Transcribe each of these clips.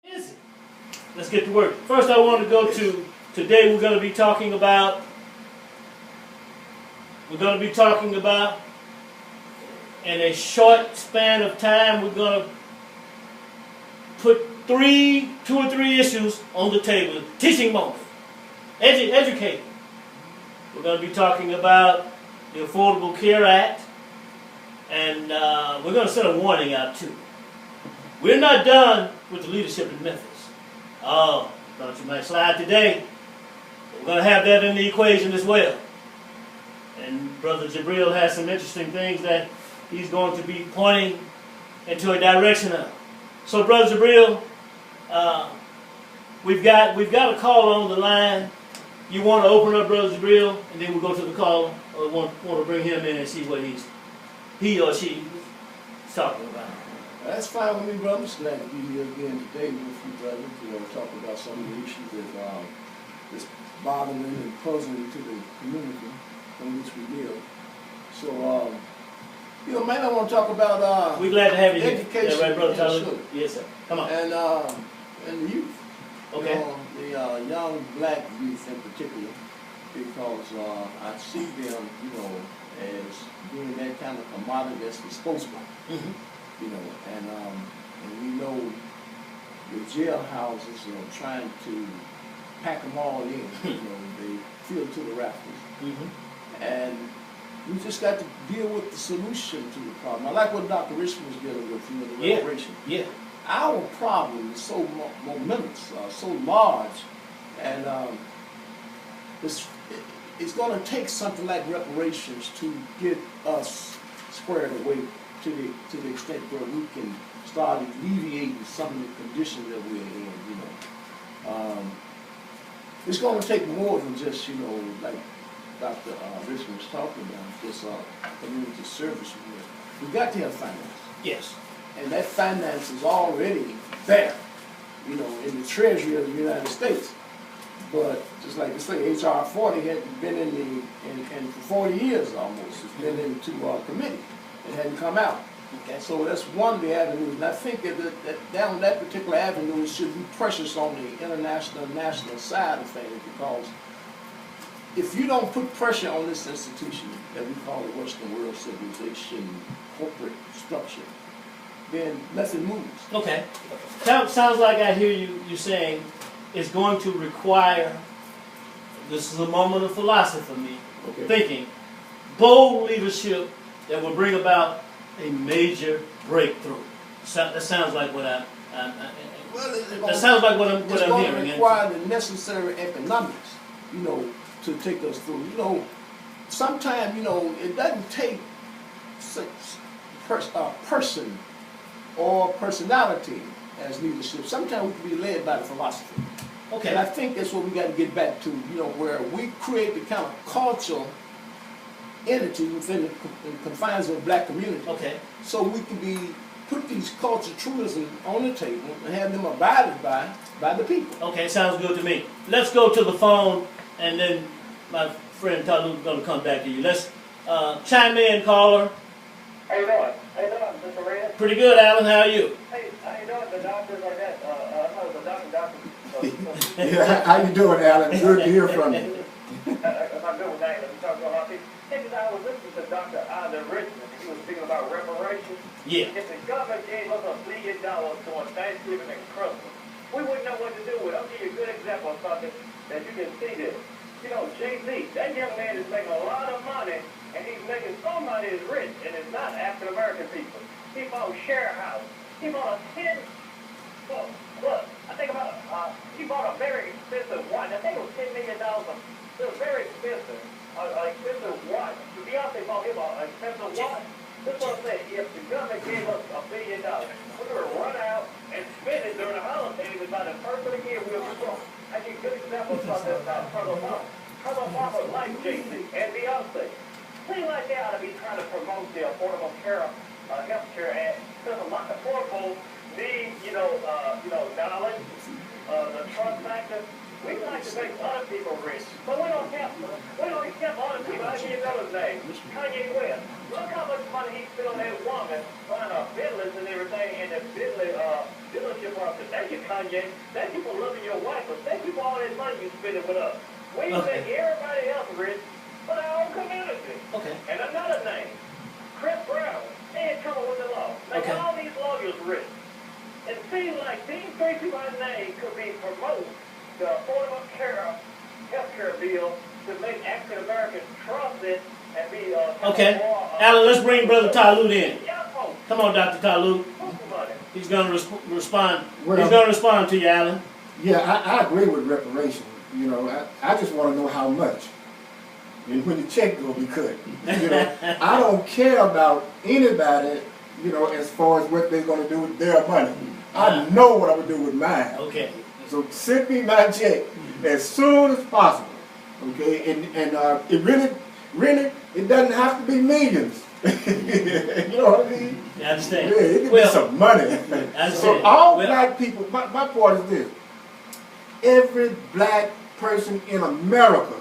Is it? Let's get to work. First, I want to go to today. We're going to be talking about. In a short span of time, we're going to put two or three issues on the table. Teaching moment. Educating. We're going to be talking about the Affordable Care Act, and we're going to send a warning out too. We're not done with the leadership in Memphis. Oh, thought you might slide today. We're going to have that in the equation as well. And Brother Jibril has some interesting things that he's going to be pointing into a direction of. So, Brother Jibril, we've got a caller on the line. You want to open up, Brother Jibril, and then we'll go to the caller. Or want to bring him in and see what he or she is talking about. That's fine with me, brother. I'm glad to be here again today with you, brother, to talk about some of the issues that's bothering and puzzling to the community in which we live. So, man, I want to talk about we're glad to have you education. Here. Yeah, right, Brother Talut? Sure. Yes, sir. Come on. And the youth. Okay. The young black youth in particular, because I see them, as being that kind of commodity that's disposable. Mm-hmm. And we know the jailhouses are trying to pack them all in. They fill to the rafters. Mm-hmm. And we just got to deal with the solution to the problem. I like what Dr. Richmond was dealing with, the reparation. Yeah. Our problem is so momentous, so large, and it's going to take something like reparations to get us squared away to the extent where we can start alleviating some of the conditions that we're in. It's going to take more than just, like Dr. Richmond was talking about, this community service. We've got to have finance. Yes. And that finance is already there, in the Treasury of the United States. But just like you say, H.R. 40 had been in for 40 years almost. It's been into committee. It hadn't come out. Okay. So that's one of the avenues. And I think that down that particular avenue, it should be precious on the international and national side of things, because if you don't put pressure on this institution that we call the Western world civilization corporate structure, then nothing moves. Okay. Sounds like I hear you saying it's going to require, this is a moment of philosophy for me, thinking, bold leadership that will bring about a major breakthrough. That sounds like what I'm hearing. It's going to hearing. require the necessary economics, to take us through. Sometimes, it doesn't take person or personality as leadership. Sometimes we can be led by the philosophy. Okay. And I think that's what we got to get back to, where we create the kind of cultural entity within the confines of the black community. Okay. So we can put these cultural truisms on the table and have them abided by the people. Okay, sounds good to me. Let's go to the phone, and then my friend Talut is going to come back to you. Let's chime in, caller. How you doing? How you doing, Mr. Redd? Pretty good, Alan. How are you? Hey, how you doing? The doctors are that. Doctor. Yeah, how you doing, Alan? Good to hear from you. If I'm good with that, let me talk to a lot of people. I was listening to Dr. Richmond. He was speaking about reparations. Yeah. If the government gave us $1 billion during Thanksgiving and Christmas, we wouldn't know what to do with it. I'll give you a good example of something that you can see this. Jay-Z, that young man is making a lot of money, and he's making so money is rich, and it's not African-American people. He bought Share House. He bought he bought a very expensive watch. I think it was $10 million. It was very expensive. Expensive watch. Beyonce bought him an expensive watch. This is what I'm saying. If the government gave us $1 billion, we would run out and spend it during the holidays, and by the first of the year, we'll be broke. I give a good example of this Colonel Obama. Colonel Obama like Jay-Z and Beyonce. Seems like they ought to be trying to promote the Affordable Care Health Care Act, because a lot of poor folks need, knowledge, the trust factor. We like to make other people rich, but we don't help other people. I'll give you another name, Kanye West. Look how much money he spent on that woman buying Bentleys and everything, and the Bentley dealership office. Thank you, Kanye. Thank you for loving your wife, but thank you for all that money you spending with us. We make everybody else rich, but our own community. Okay. And another name, Chris Brown. They in trouble with the law. Make all these lawyers rich. It seems like these three people I named could be promoting the Affordable Health Care bill to make African Americans trust it and be okay. Alan, let's bring Brother Talut in. Come on, Dr. Talut. He's going to respond. Well, he's going to respond to you, Alan. Yeah, I agree with reparation. You know, I just want to know how much. And when the check will be cut. You know, I don't care about anybody, you know, as far as what they're going to do with their money. I know what I'm going to do with mine. Okay. So send me my check as soon as possible. Okay, and it really, it doesn't have to be millions. You know what I mean? I understand. Yeah, it can be some money. I understand. So all black people, my point is this. Every black person in America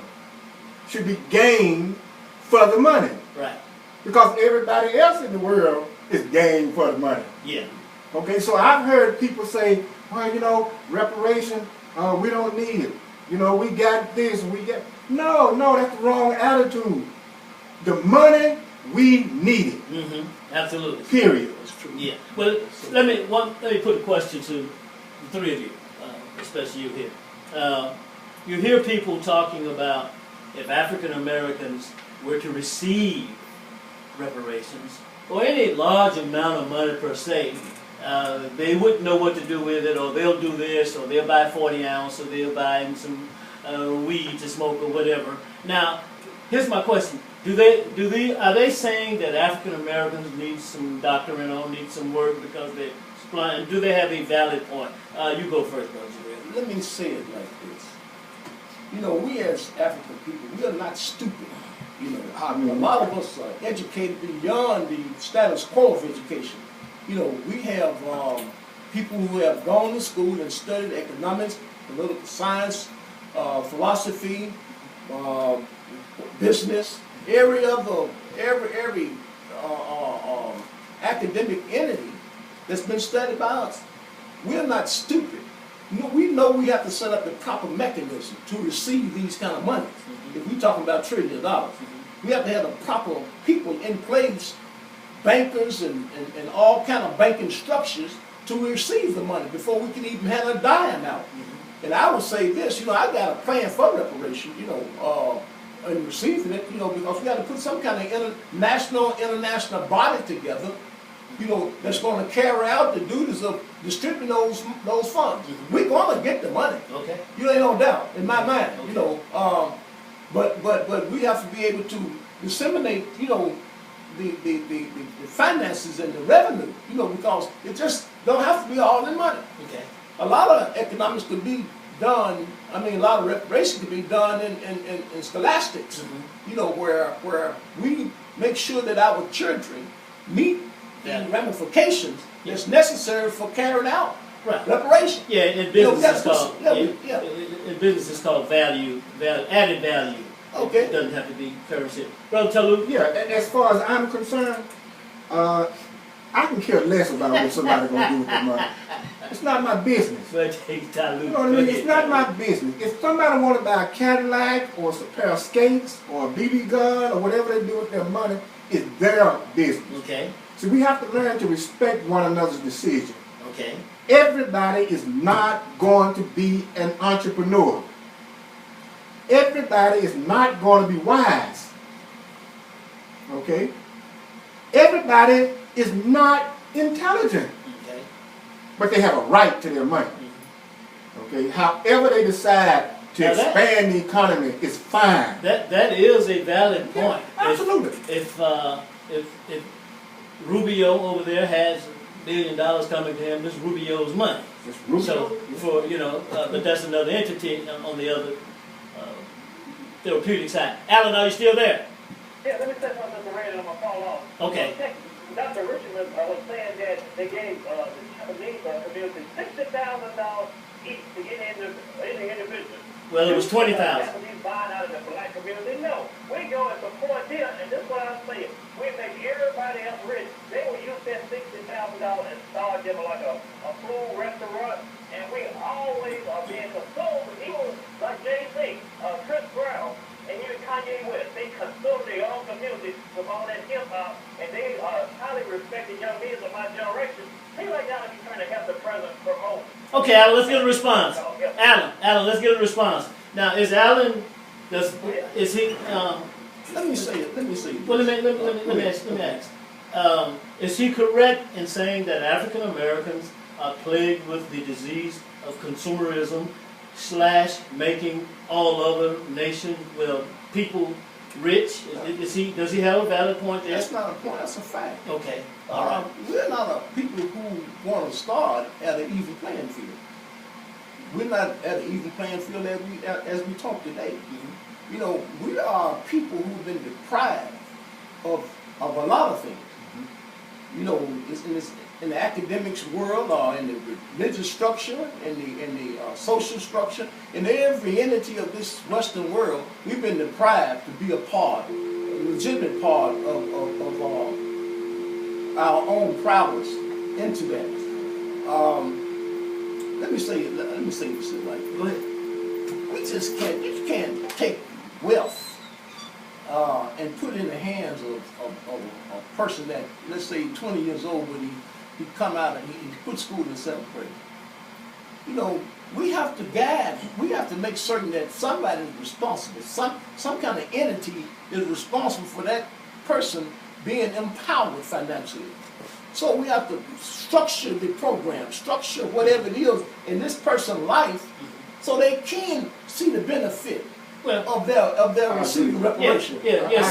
should be gained for the money. Right. Because everybody else in the world is gained for the money. Yeah. Okay, so I've heard people say, well, you know, reparation, we don't need it. You know, we got this, we got... No, that's the wrong attitude. The money, we need it. Mm-hmm. Absolutely. Period. That's true. Yeah. Well, let me put a question to the three of you, especially you here. You hear people talking about if African Americans were to receive reparations, or any large amount of money per se, they wouldn't know what to do with it, or they'll do this, or they'll buy 40 ounce, or they'll buy some weed to smoke, or whatever. Now, here's my question: are they saying that African Americans need some doctoring or need some work because they're blind? Do they have a valid point? You go first, Brother Jibril. Let me say it like this. You know, we as African people, we are not stupid. You know, I mean, a lot of us are educated beyond the status quo of education. You know, we have people who have gone to school and studied economics, political science, philosophy, business, every academic entity that's been studied by us. We're not stupid. You know, we know we have to set up the proper mechanism to receive these kind of monies. If we're talking about $trillions, we have to have the proper people in place, bankers and all kind of banking structures to receive the money before we can even have a dime out. And I would say this, you know, I got a plan for reparation, you know, and receiving it, you know, because we got to put some kind of international body together, you know, that's going to carry out the duties of distributing those funds. We're going to get the money. Okay. You ain't no doubt in my mind. Okay. You know, but we have to be able to disseminate, you know, the finances and the revenue, you know, because it just don't have to be all in money. Okay. A lot of economics can be done, I mean, a lot of reparation can be done in scholastics, you know, where we make sure that our children meet the ramifications that's necessary for carrying out reparation. Yeah, in business it's called in business it's called added value. Okay. It doesn't have to be currency. Brother Talut? Yeah, as far as I'm concerned, I can care less about what somebody's going to do with the money. It's not my business. You know what I mean? It's not my business. If somebody want to buy a Cadillac or a pair of skates or a BB gun or whatever they do with their money, it's their business. Okay. So we have to learn to respect one another's decision. Okay. Everybody is not going to be an entrepreneur. Everybody is not going to be wise. Okay? Everybody is not intelligent. Okay. But they have a right to their money. Okay? However they decide to expand the economy is fine. That is a valid point. Yeah, absolutely. If Rubio over there has $1 billion coming to him, this is Rubio's money. It's Rubio. So for but that's another entity on the other therapeutic side. Alan, are you still there? Yeah, let me say something to Red and I'm going to fall off. Okay. Dr. Richmond was saying that they gave the Japanese community $60,000 each to get into any individual. Well, it was 20,000. Japanese buying out of the black community. No, we go and support them, and this is what I'm saying. We make everybody else rich. They will use that $60,000 and start them like a food restaurant, and we always are being consumed. Even like Jay-Z, Chris Brown, and even Kanye West, they consume their own community with all that hip-hop, and they are highly respected young men of my generation. They like y'all to be trying to help the president promote. Okay, Alan, let's get a response. Alan, let's get a response. Now, is Alan, is he, Let me say it. well, let me ask. Is he correct in saying that African Americans are plagued with the disease of consumerism / making all other nations, well, people rich? Does he have a valid point there? That's not a point. That's a fact. Okay, all right. We're not people who want to start at an even playing field. We're not at an even playing field as we talk today. You know, we are people who've been deprived of a lot of things. You know, in the academics world, or in the religious structure, in the social structure, in every entity of this Western world, we've been deprived to be a legitimate part of our own prowess into that. Let me say this like, Go ahead. we just can't. You can't take wealth and put it in the hands of a person that, let's say, 20 years old, but he come out and he quit school in 7th grade. You know, we have to guide. We have to make certain that somebody is responsible. Some kind of entity is responsible for that person being empowered financially. So we have to structure the program, structure whatever it is in this person's life, so they can see the benefit of their receiving reparation. Yeah. It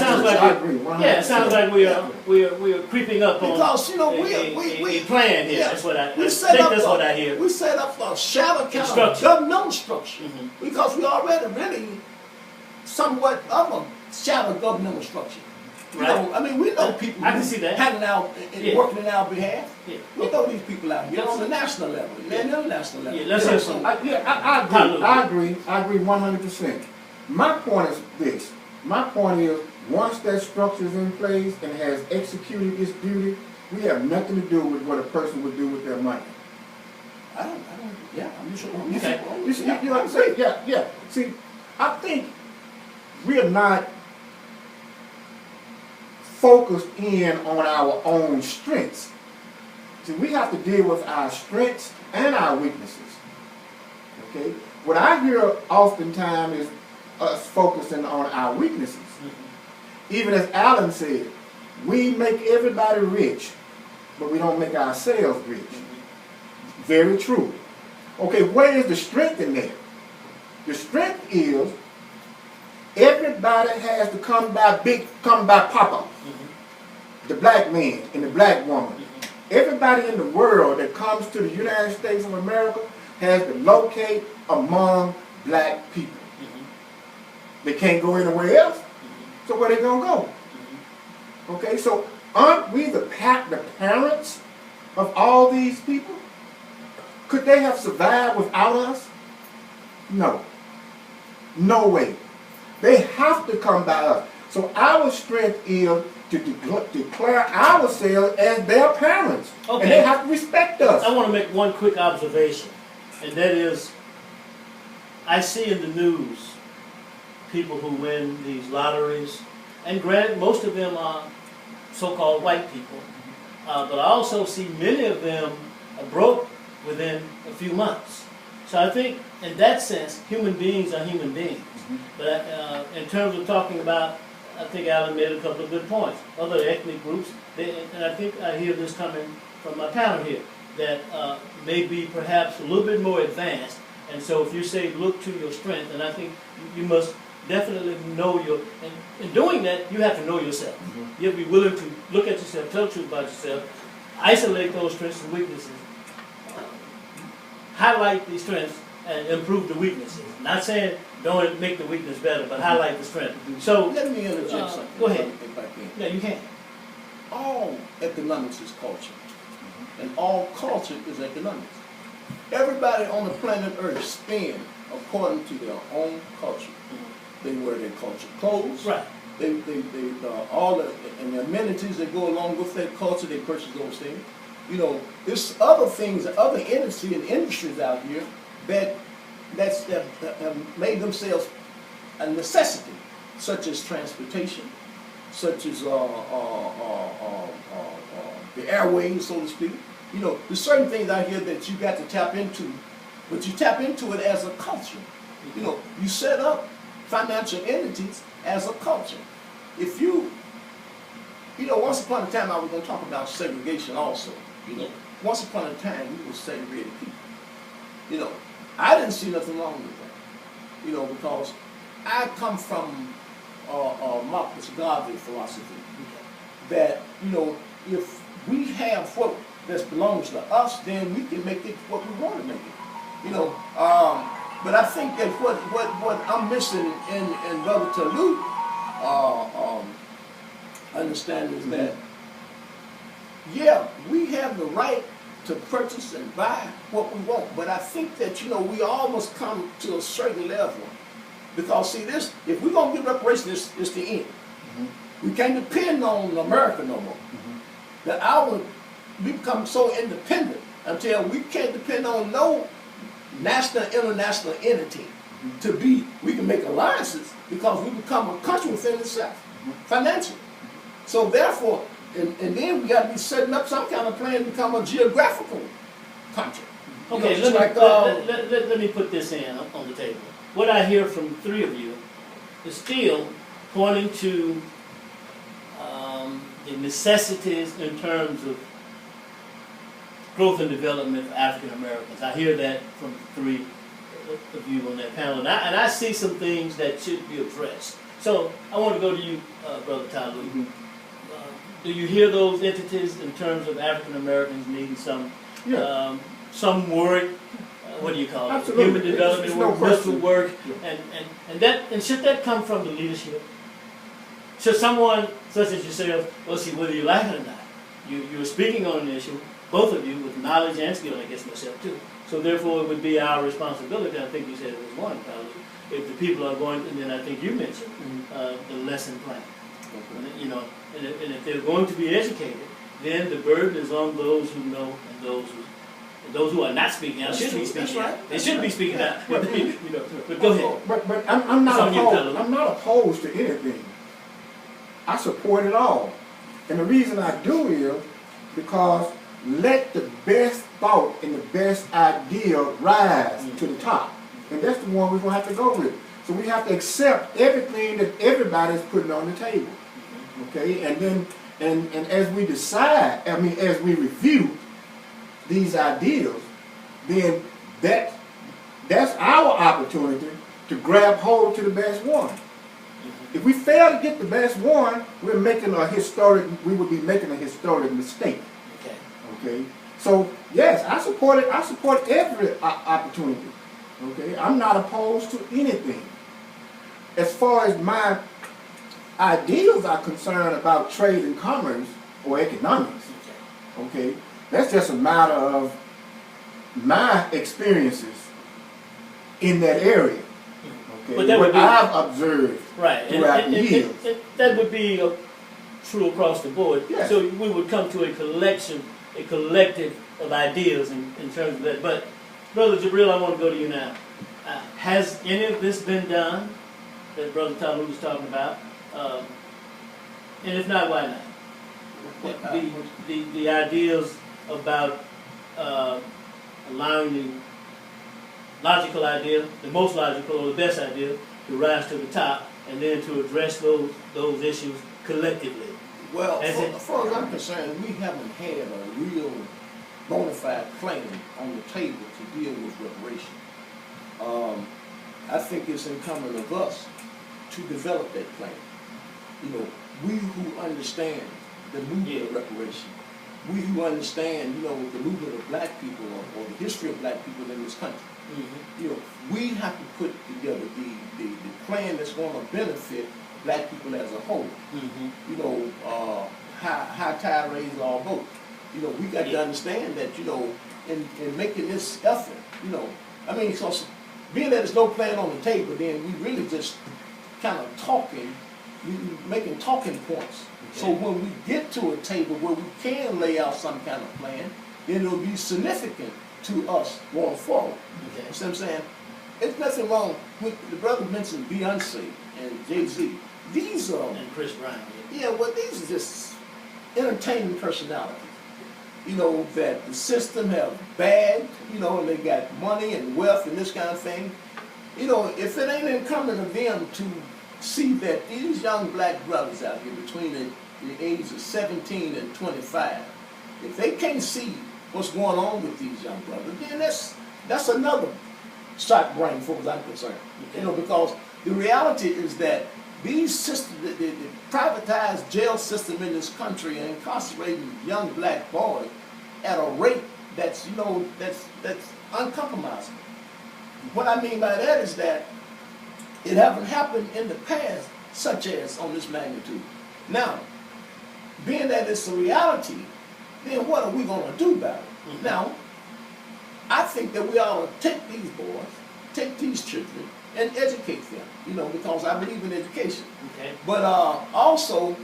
sounds like we are creeping up on because you know we plan here. Yeah, that's what I what I hear. We set up a shadow kind of governmental structure because we already really somewhat of a shadow governmental structure. You know, I mean, we know people I can see that. handing out and working in our behalf. Yeah. We know these people out here on the national level and international level. Yeah, let's hear some. I agree 100%. My point is this. My point is, once that structure is in place and has executed its duty, we have nothing to do with what a person would do with their money. I'm sure. Okay. You know what I'm saying? Yeah. See, I think we are not focused in on our own strengths. See, we have to deal with our strengths and our weaknesses. Okay? What I hear oftentimes is us focusing on our weaknesses. Even as Alan said, we make everybody rich, but we don't make ourselves rich. Very true. Okay, where is the strength in that? The strength is everybody has to come by Papa, the black man and the black woman. Everybody in the world that comes to the United States of America has to locate among black people. They can't go anywhere else, so where they gonna go? Okay, so aren't we the parents of all these people? Could they have survived without us? No. No way. They have to come by us. So our strength is to declare ourselves as their parents. Okay. And they have to respect us. I want to make one quick observation, and that is, I see in the news people who win these lotteries, and granted, most of them are so-called white people, but I also see many of them are broke within a few months. So I think, in that sense, human beings are human beings. But in terms of talking about, I think Alan made a couple of good points. Other ethnic groups, and I think I hear this coming from my panel here, that may be perhaps a little bit more advanced. And so if you say, look to your strength, and I think you must definitely know and in doing that, you have to know yourself. You have to be willing to look at yourself, tell the truth about yourself, isolate those strengths and weaknesses, highlight the strengths and improve the weaknesses. Not saying don't make the weakness better, but highlight the strength. So let me interject something. Go ahead. If I can. Yeah, you can. All economics is culture, and all culture is economics. Everybody on the planet Earth spend according to their own culture. They wear their culture clothes. Right. They all the and the amenities that go along with that culture, they purchase those things. You know, there's other things, other industry and industries out here that have made themselves a necessity, such as transportation, such as the airways, so to speak. You know, there's certain things out here that you got to tap into, but you tap into it as a culture. You know, you set up financial entities as a culture. If you know, once upon a time, I was going to talk about segregation also. You know, once upon a time, we were segregated people. You know, I didn't see nothing wrong with that. You know, because I come from Marcus Garvey philosophy that, you know, if we have what that belongs to us, then we can make it what we want to make it. You know, but I think that what I'm missing in Brother Talut understand is that, yeah, we have the right to purchase and buy what we want, but I think that, you know, we almost come to a certain level. Because see this, if we're gonna get reparations, it's the end. We can't depend on America no more. We become so independent until we can't depend on no national, international entity to be, we can make alliances because we become a country within itself, financially. So therefore, and then we got to be setting up some kind of plan to become a geographical country. Okay, you know, let me put this in on the table. What I hear from three of you is still pointing to the necessities in terms of growth and development for African Americans. I hear that from three of you on that panel, and I see some things that should be addressed. So I want to go to you, Brother Talut. Do you hear those entities in terms of African Americans needing some work? What do you call it? Absolutely. Human development work, mental work, Yeah. and should that come from the leadership? Should someone such as yourself, well, see whether you like it or not, you're speaking on an issue, both of you with knowledge and skill, I guess myself too. So therefore, it would be our responsibility. I think you said it was one, probably, if the people are going, and then I think you mentioned the lesson plan. You know, and if they're going to be educated, then the burden is on those who know and those who are not speaking out should be speaking out. They should be speaking out. But go ahead. But I'm not opposed to anything. I support it all. And the reason I do is because let the best thought and the best idea rise to the top. And that's the one we're going to have to go with. So we have to accept everything that everybody's putting on the table. Okay? And then, and as we decide, as we review these ideas, then that's our opportunity to grab hold to the best one. If we fail to get the best one, we would be making a historic mistake. Okay? So yes, I support every opportunity. Okay? I'm not opposed to anything. As far as my ideals are concerned about trade and commerce or economics, okay, that's just a matter of my experiences in that area. Okay, but that what I've observed throughout the years. And that would be true across the board. Yes. So we would come to a collective of ideas in terms of that. But Brother Jibril, I want to go to you now. Has any of this been done that Brother Talut was talking about? And if not, why not? The ideas about allowing the logical idea, the most logical or the best idea, to rise to the top, and then to address those issues collectively. Well, as far as I'm concerned, we haven't had a real bona fide plan on the table to deal with reparation. I think it's incumbent of us to develop that plan. You know, we who understand the movement of reparation, we who understand, you know, the movement of black people or the history of black people in this country. You know, we have to put together the plan that's going to benefit black people as a whole. You know, high tide raises all boats. You know, we got to understand that, you know, in making this effort, you know, because being that there's no plan on the table, then we really just kind of talking, making talking points. So when we get to a table where we can lay out some kind of plan, then it'll be significant to us going forward. Okay. You see what I'm saying? There's nothing wrong with, the brother mentioned Beyonce and Jay-Z. These are, And Chris Brown. yeah, well, these are just entertaining personalities. You know, that the system have bagged, you know, and they got money and wealth and this kind of thing. You know, if it ain't incumbent of them to see that these young black brothers out here between the ages of 17 and 25, if they can't see what's going on with these young brothers, then that's another shot brain for as I'm concerned. You know, because the reality is that these systems, the privatized jail system in this country are incarcerating young black boys at a rate that's, you know, that's uncompromising. What I mean by that is that it haven't happened in the past, such as on this magnitude. Now, being that it's a reality, then what are we going to do about it? Mm-hmm. Now, I think that we ought to take these boys, take these children, and educate them, you know, because I believe in education. Okay. But also,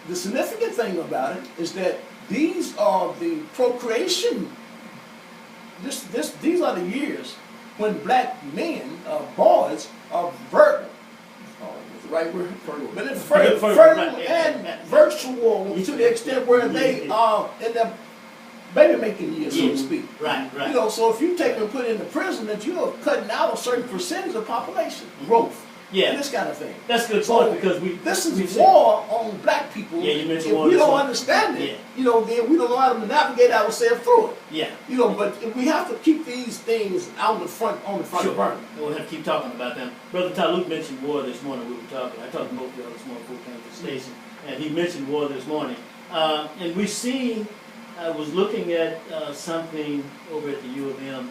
the significant thing about it is that these are the procreation, these are the years when black men, boys, are fertile. Is the right word? But it's fertile and virtual to the extent where they are in their baby making years, so to speak. Right. You know, so if you take them and put in the prison, that you are cutting out a certain percentage of population growth. Yeah. And this kind of thing. That's a good point, because this is war on black people. Yeah, you mentioned if war. we don't understand it, you know, then we don't know how to navigate ourselves through it. Yeah. You know, but we have to keep these things out the front, on the front burner. And we'll have to keep talking about them. Brother Talut mentioned war this morning. We were talking. I talked to both of y'all this morning before we came to the station, and he mentioned war this morning. And we see. I was looking at something over at the U of M.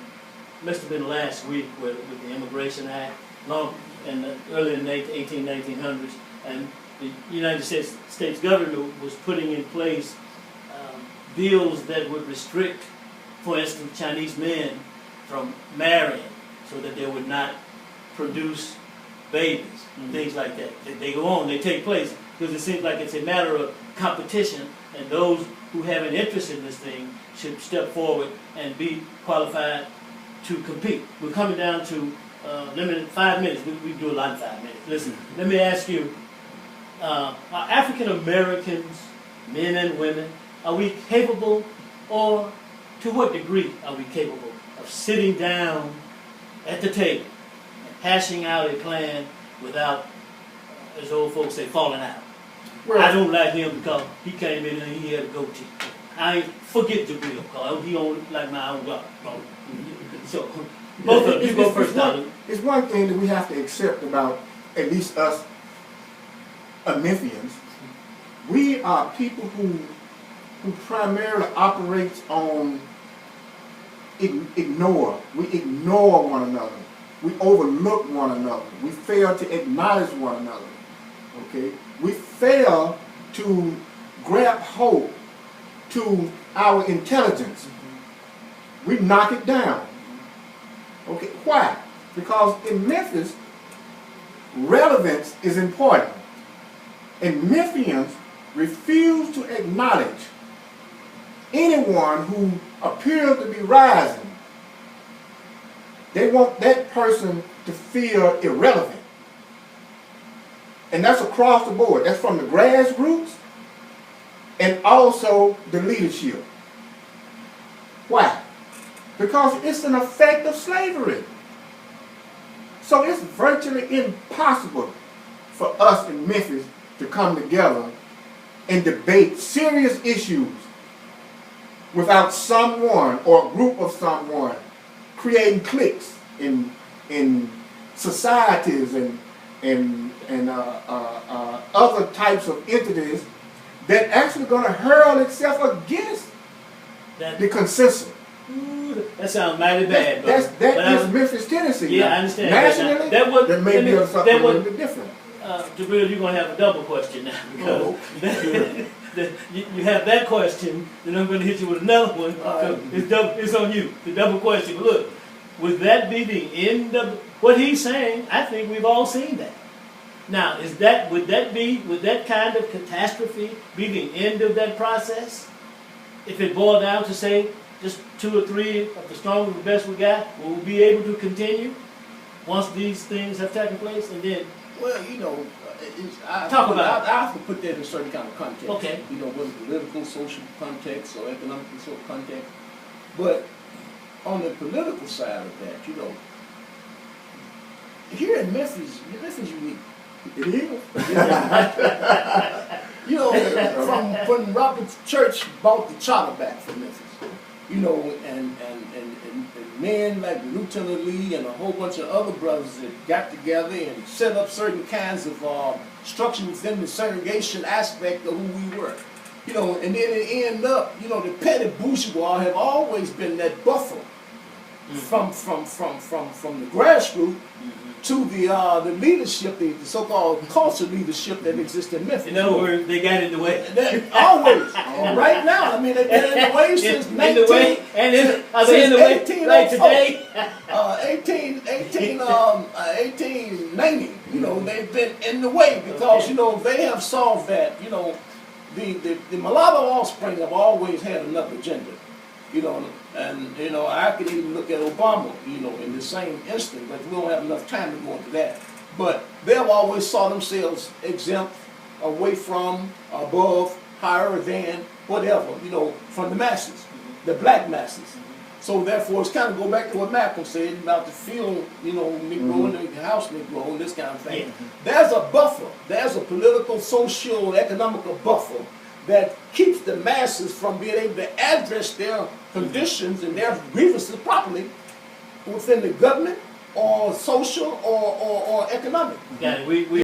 Must have been last week with the Immigration Act, early in the 1900s, and the United States government was putting in place bills that would restrict, for instance, Chinese men from marrying, so that they would not produce babies, things like that. They go on, they take place, because it seems like it's a matter of competition, and those who have an interest in this thing should step forward and be qualified to compete. We're coming down to limited 5 minutes. We do a lot in 5 minutes. Listen, let me ask you, are African Americans, men and women, are we capable, or to what degree are we capable of sitting down at the table and hashing out a plan without, as old folks say, falling out? Well, I don't like him because he came in and he had a goatee. I ain't forget Jibril because he don't like my own God. So, both of you go first. It's one thing that we have to accept about at least us Memphians. We are people who primarily operates on ignore. We ignore one another. We overlook one another. We fail to acknowledge one another. Okay? We fail to grab hold to our intelligence. We knock it down. Okay, why? Because in Memphis, relevance is important. And Memphians refuse to acknowledge anyone who appears to be rising. They want that person to feel irrelevant. And that's across the board. That's from the grassroots and also the leadership. Why? Because it's an effect of slavery. So it's virtually impossible for us in Memphis to come together and debate serious issues without someone or a group of someone creating cliques in societies and other types of entities that actually going to hurl itself against the consensus. That sounds mighty bad. That is Memphis, Tennessee. Yeah, I understand. Nationally, that may be something a little bit different. Jabril, you're going to have a double question now. Because you have that question, then I'm going to hit you with another one. It's on you, the double question. But look, would that be the end of what he's saying? I think we've all seen that. Now, would that kind of catastrophe be the end of that process? If it boiled down to say just 2 or 3 of the strongest, the best we got, will we be able to continue once these things have taken place? And then, Well, I have to put that in a certain kind of context. Okay. Whether political, social context, or economic social context. But on the political side of that, here in Memphis is unique. It is. From when Robert Church bought the charter back from Memphis, and men like Lieutenant Lee and a whole bunch of other brothers that got together and set up certain kinds of structure within the segregation aspect of who we were. And then it ended up, the petty bourgeois have always been that buffer from the grassroots to the leadership, the so-called culture leadership that exists in Memphis. in other words, they got in the way. Always. And right now, they've been in the way since in the way, and are they in the way like today? 1890. They've been in the way because they have solved that. The mulatto offspring have always had another agenda. And I could even look at Obama, in the same instant, but we don't have enough time to go into that. But they've always saw themselves exempt, away from, above, higher than, whatever, from the masses, the black masses. So therefore, it's kind of go back to what Malcolm said about the field, Negro and the house Negro and this kind of thing. Yeah. There's a buffer. There's a political, social, economical buffer that keeps the masses from being able to address their conditions and their grievances properly within the government or social or economic. Got it. We